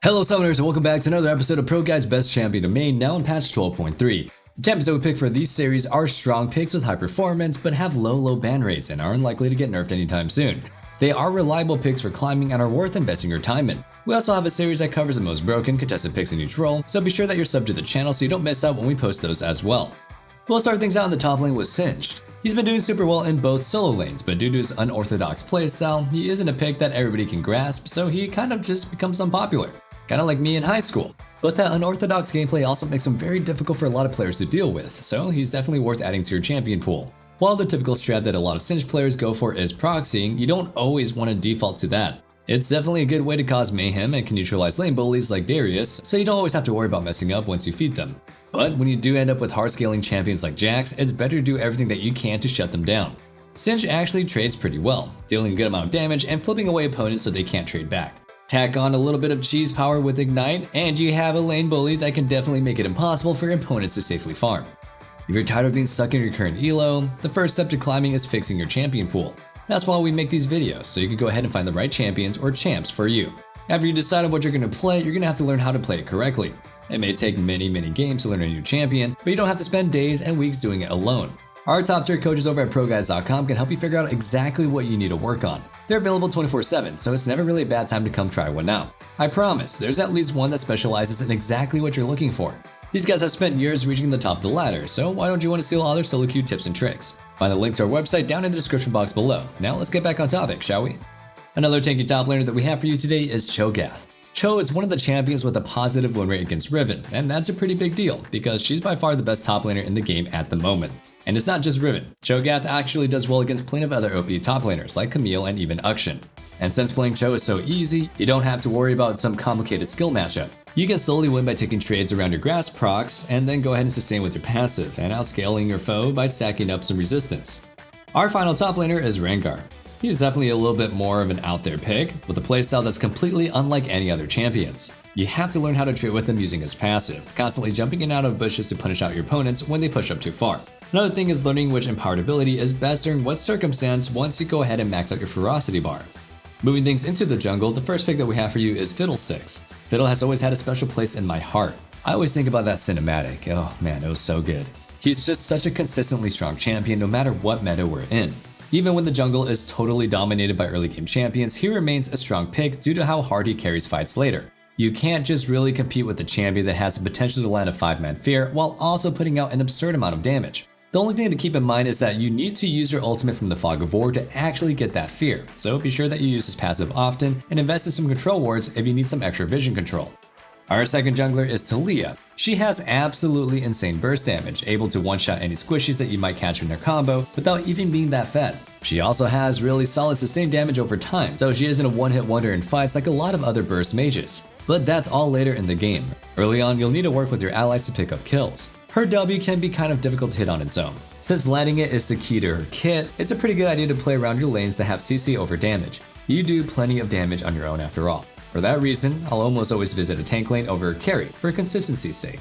Hello Summoners and welcome back to another episode of ProGuides Best Champion to Main, now in patch 12.3. The champions that we pick for these series are strong picks with high performance but have low ban rates and are unlikely to get nerfed anytime soon. They are reliable picks for climbing and are worth investing your time in. We also have a series that covers the most broken contested picks in each role, so be sure that you're subbed to the channel so you don't miss out when we post those as well. We'll start things out in the top lane with Singed. He's been doing super well in both solo lanes, but due to his unorthodox playstyle, he isn't a pick that everybody can grasp, so he kind of just becomes unpopular. Kinda like me in high school. But that unorthodox gameplay also makes him very difficult for a lot of players to deal with, so he's definitely worth adding to your champion pool. While the typical strat that a lot of Singed players go for is proxying, you don't always want to default to that. It's definitely a good way to cause mayhem and can neutralize lane bullies like Darius, so you don't always have to worry about messing up once you feed them. But when you do end up with hard scaling champions like Jax, it's better to do everything that you can to shut them down. Singed actually trades pretty well, dealing a good amount of damage and flipping away opponents so they can't trade back. Tack on a little bit of cheese power with Ignite, and you have a lane bully that can definitely make it impossible for your opponents to safely farm. If you're tired of being stuck in your current elo, the first step to climbing is fixing your champion pool. That's why we make these videos, so you can go ahead and find the right champions or champs for you. After you decide on what you're going to play, you're going to have to learn how to play it correctly. It may take many games to learn a new champion, but you don't have to spend days and weeks doing it alone. Our top tier coaches over at ProGuides.com can help you figure out exactly what you need to work on. They're available 24/7, so it's never really a bad time to come try one out. I promise, there's at least one that specializes in exactly what you're looking for. These guys have spent years reaching the top of the ladder, so why don't you want to steal all their solo queue tips and tricks? Find the link to our website down in the description box below. Now let's get back on topic, shall we? Another tanky top laner that we have for you today is Cho'Gath. Cho is one of the champions with a positive win rate against Riven, and that's a pretty big deal because she's by far the best top laner in the game at the moment. And it's not just Riven. Cho'Gath actually does well against plenty of other OP top laners like Camille and even Akshan. And since playing Cho is so easy, you don't have to worry about some complicated skill matchup. You can slowly win by taking trades around your grass procs and then go ahead and sustain with your passive and outscaling your foe by stacking up some resistance. Our final top laner is Rengar. He's definitely a little bit more of an out there pick with a playstyle that's completely unlike any other champions. You have to learn how to trade with him using his passive, constantly jumping in and out of bushes to punish out your opponents when they push up too far. Another thing is learning which empowered ability is best during what circumstance once you go ahead and max out your ferocity bar. Moving things into the jungle, the first pick that we have for you is FIDDLE 6. FIDDLE has always had a special place in my heart. I always think about that cinematic. Oh man, it was so good. He's just such a consistently strong champion no matter what meta we're in. Even when the jungle is totally dominated by early game champions, he remains a strong pick due to how hard he carries fights later. You can't just really compete with a champion that has the potential to land a 5-man fear while also putting out an absurd amount of damage. The only thing to keep in mind is that you need to use your ultimate from the Fog of War to actually get that fear, so be sure that you use his passive often and invest in some control wards if you need some extra vision control. Our second jungler is Taliyah. She has absolutely insane burst damage, able to one-shot any squishies that you might catch in their combo without even being that fed. She also has really solid sustained damage over time, so she isn't a one-hit wonder in fights like a lot of other burst mages. But that's all later in the game. Early on, you'll need to work with your allies to pick up kills. Her W can be kind of difficult to hit on its own. Since landing it is the key to her kit, it's a pretty good idea to play around your lanes that have CC over damage. You do plenty of damage on your own after all. For that reason, I'll almost always visit a tank lane over a carry for consistency's sake.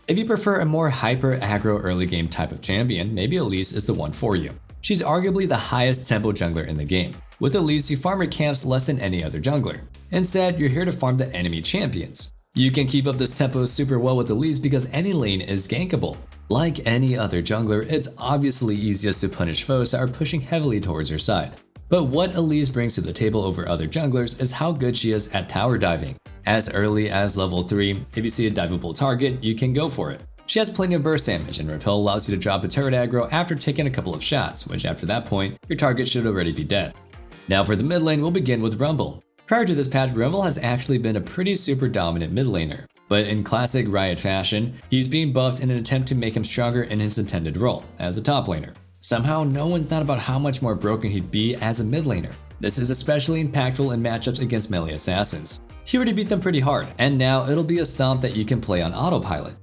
If you prefer a more hyper aggro early game type of champion, maybe Elise is the one for you. She's arguably the highest tempo jungler in the game. With Elise, you farm your camps less than any other jungler. Instead, you're here to farm the enemy champions. You can keep up this tempo super well with Elise because any lane is gankable. Like any other jungler, it's obviously easiest to punish foes that are pushing heavily towards your side. But what Elise brings to the table over other junglers is how good she is at tower diving. As early as level 3, if you see a diveable target, you can go for it. She has plenty of burst damage, and Repel allows you to drop a turret aggro after taking a couple of shots, which after that point, your target should already be dead. Now for the mid lane, we'll begin with Rumble. Prior to this patch, Rumble has actually been a pretty super dominant mid laner, but in classic Riot fashion, he's being buffed in an attempt to make him stronger in his intended role as a top laner. Somehow, no one thought about how much more broken he'd be as a mid laner. This is especially impactful in matchups against melee assassins. He already beat them pretty hard, and now it'll be a stomp that you can play on autopilot.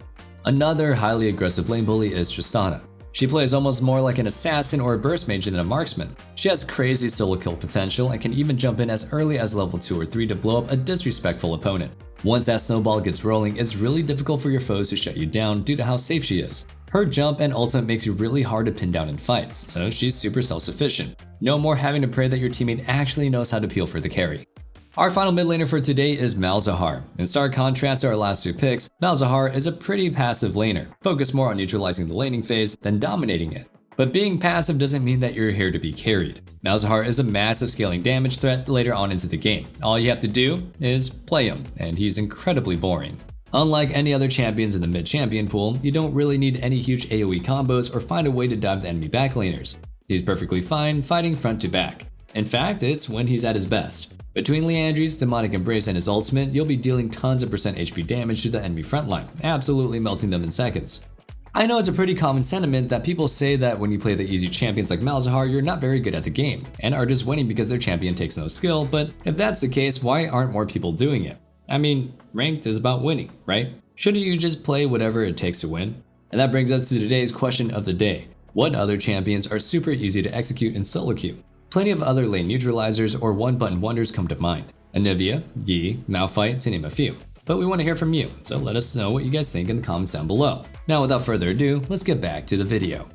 Another highly aggressive lane bully is Tristana. She plays almost more like an assassin or a burst mage than a marksman. She has crazy solo kill potential and can even jump in as early as level 2 or 3 to blow up a disrespectful opponent. Once that snowball gets rolling, it's really difficult for your foes to shut you down due to how safe she is. Her jump and ultimate makes you really hard to pin down in fights, so she's super self-sufficient. No more having to pray that your teammate actually knows how to peel for the carry. Our final mid laner for today is Malzahar. In stark contrast to our last 2 picks, Malzahar is a pretty passive laner, focused more on neutralizing the laning phase than dominating it. But being passive doesn't mean that you're here to be carried. Malzahar is a massive scaling damage threat later on into the game. All you have to do is play him, and he's incredibly boring. Unlike any other champions in the mid-champion pool, you don't really need any huge AoE combos or find a way to dive the enemy backlaners. He's perfectly fine fighting front to back. In fact, it's when he's at his best. Between Liandry's Demonic Embrace and his ultimate, you'll be dealing tons of percent HP damage to the enemy frontline, absolutely melting them in seconds. I know it's a pretty common sentiment that people say that when you play the easy champions like Malzahar, you're not very good at the game, and are just winning because their champion takes no skill, but if that's the case, why aren't more people doing it? I mean, ranked is about winning, right? Shouldn't you just play whatever it takes to win? And that brings us to today's question of the day. What other champions are super easy to execute in solo queue? Plenty of other lane neutralizers or one-button wonders come to mind. Anivia, Yi, Malphite, to name a few. But we want to hear from you, so let us know what you guys think in the comments down below. Now without further ado, let's get back to the video.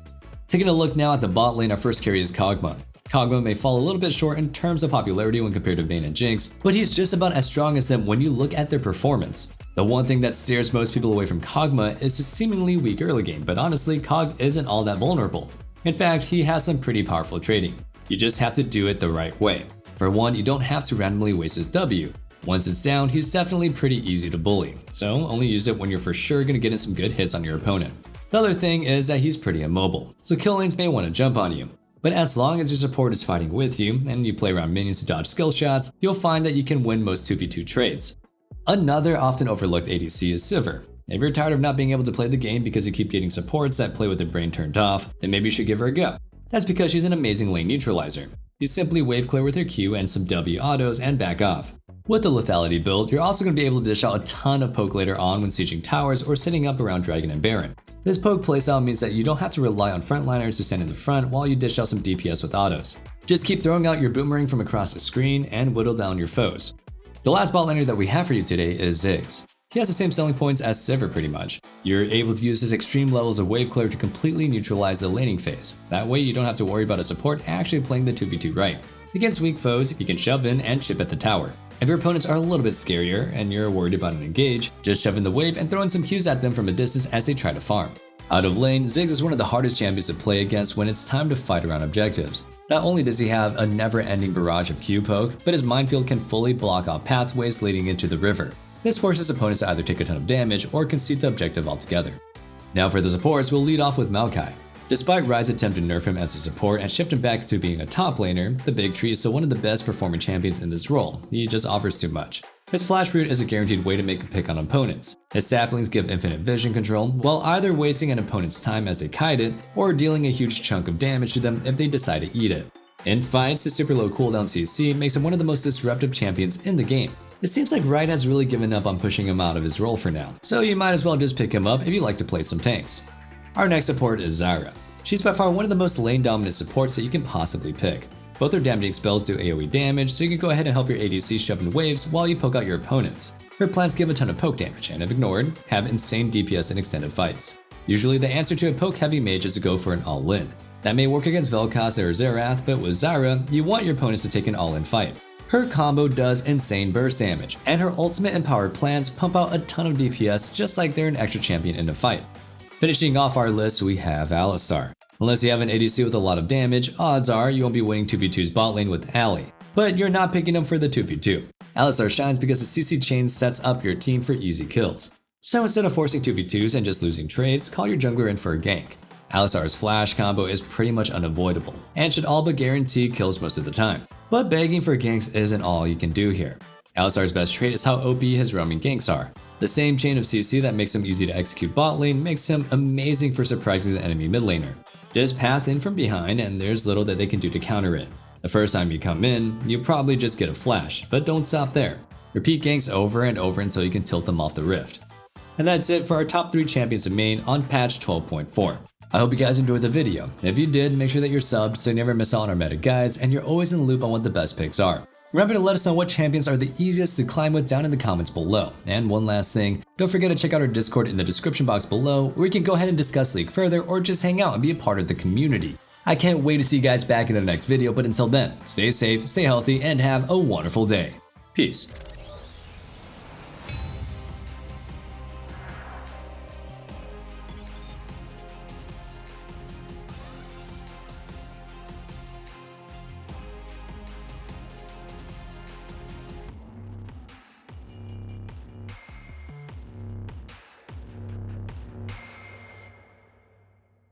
Taking a look now at the bot lane, our first carry is KOG'MAW. KOG'MAW may fall a little bit short in terms of popularity when compared to Vayne and Jinx, but he's just about as strong as them when you look at their performance. The one thing that steers most people away from KOG'MAW is his seemingly weak early game, but honestly, KOG isn't all that vulnerable. In fact, he has some pretty powerful trading. You just have to do it the right way. For one, you don't have to randomly waste his W. Once it's down, he's definitely pretty easy to bully, so only use it when you're for sure gonna get in some good hits on your opponent. The other thing is that he's pretty immobile, so kill lanes may want to jump on you. But as long as your support is fighting with you, and you play around minions to dodge skill shots, you'll find that you can win most 2v2 trades. Another often overlooked ADC is Sivir. If you're tired of not being able to play the game because you keep getting supports that play with their brain turned off, then maybe you should give her a go. That's because she's an amazing lane neutralizer. You simply wave clear with her Q and some W autos and back off. With the lethality build, you're also going to be able to dish out a ton of poke later on when sieging towers or sitting up around Dragon and Baron. This poke playstyle means that you don't have to rely on frontliners to stand in the front while you dish out some DPS with autos. Just keep throwing out your boomerang from across the screen and whittle down your foes. The last bot laner that we have for you today is Ziggs. He has the same selling points as Sivir pretty much. You're able to use his extreme levels of wave clear to completely neutralize the laning phase. That way you don't have to worry about a support actually playing the 2v2 right. Against weak foes, you can shove in and chip at the tower. If your opponents are a little bit scarier and you're worried about an engage, just shove in the wave and throw in some Qs at them from a distance as they try to farm. Out of lane, Ziggs is one of the hardest champions to play against when it's time to fight around objectives. Not only does he have a never-ending barrage of Q poke, but his minefield can fully block off pathways leading into the river. This forces opponents to either take a ton of damage or concede the objective altogether. Now for the supports, we'll lead off with MAOKAI. Despite Riot's attempt to nerf him as a support and shift him back to being a top laner, the Big Tree is still one of the best performing champions in this role. He just offers too much. His Flash Root is a guaranteed way to make a pick on opponents. His saplings give infinite vision control, while either wasting an opponent's time as they kite it, or dealing a huge chunk of damage to them if they decide to eat it. In fights, his super low cooldown CC makes him one of the most disruptive champions in the game. It seems like Riot has really given up on pushing him out of his role for now, so you might as well just pick him up if you like to play some tanks. Our next support is Zyra. She's by far one of the most lane dominant supports that you can possibly pick. Both her damaging spells do AoE damage, so you can go ahead and help your ADC shove in waves while you poke out your opponents. Her plants give a ton of poke damage, and if ignored, have insane DPS in extended fights. Usually the answer to a poke heavy mage is to go for an all-in. That may work against Vel'Koz or Xerath, but with Zyra, you want your opponents to take an all-in fight. Her combo does insane burst damage, and her ultimate and powered plants pump out a ton of DPS just like they're an extra champion in a fight. Finishing off our list, we have Alistar. Unless you have an ADC with a lot of damage, odds are you won't be winning 2v2's bot lane with Ali. But you're not picking him for the 2v2. Alistar shines because the CC chain sets up your team for easy kills. So instead of forcing 2v2s and just losing trades, call your jungler in for a gank. Alistar's flash combo is pretty much unavoidable, and should all but guarantee kills most of the time. But begging for ganks isn't all you can do here. Alistar's best trait is how OP his roaming ganks are. The same chain of CC that makes him easy to execute bot lane makes him amazing for surprising the enemy mid laner. Just path in from behind and there's little that they can do to counter it. The first time you come in, you probably just get a flash, but don't stop there. Repeat ganks over and over until you can tilt them off the rift. And that's it for our top 3 champions of main on patch 12.4. I hope you guys enjoyed the video. If you did, make sure that you're subbed so you never miss out on our meta guides and you're always in the loop on what the best picks are. Remember to let us know what champions are the easiest to climb with down in the comments below. And one last thing, don't forget to check out our Discord in the description box below where you can go ahead and discuss League further or just hang out and be a part of the community. I can't wait to see you guys back in the next video, but until then, stay safe, stay healthy, and have a wonderful day. Peace. Peace.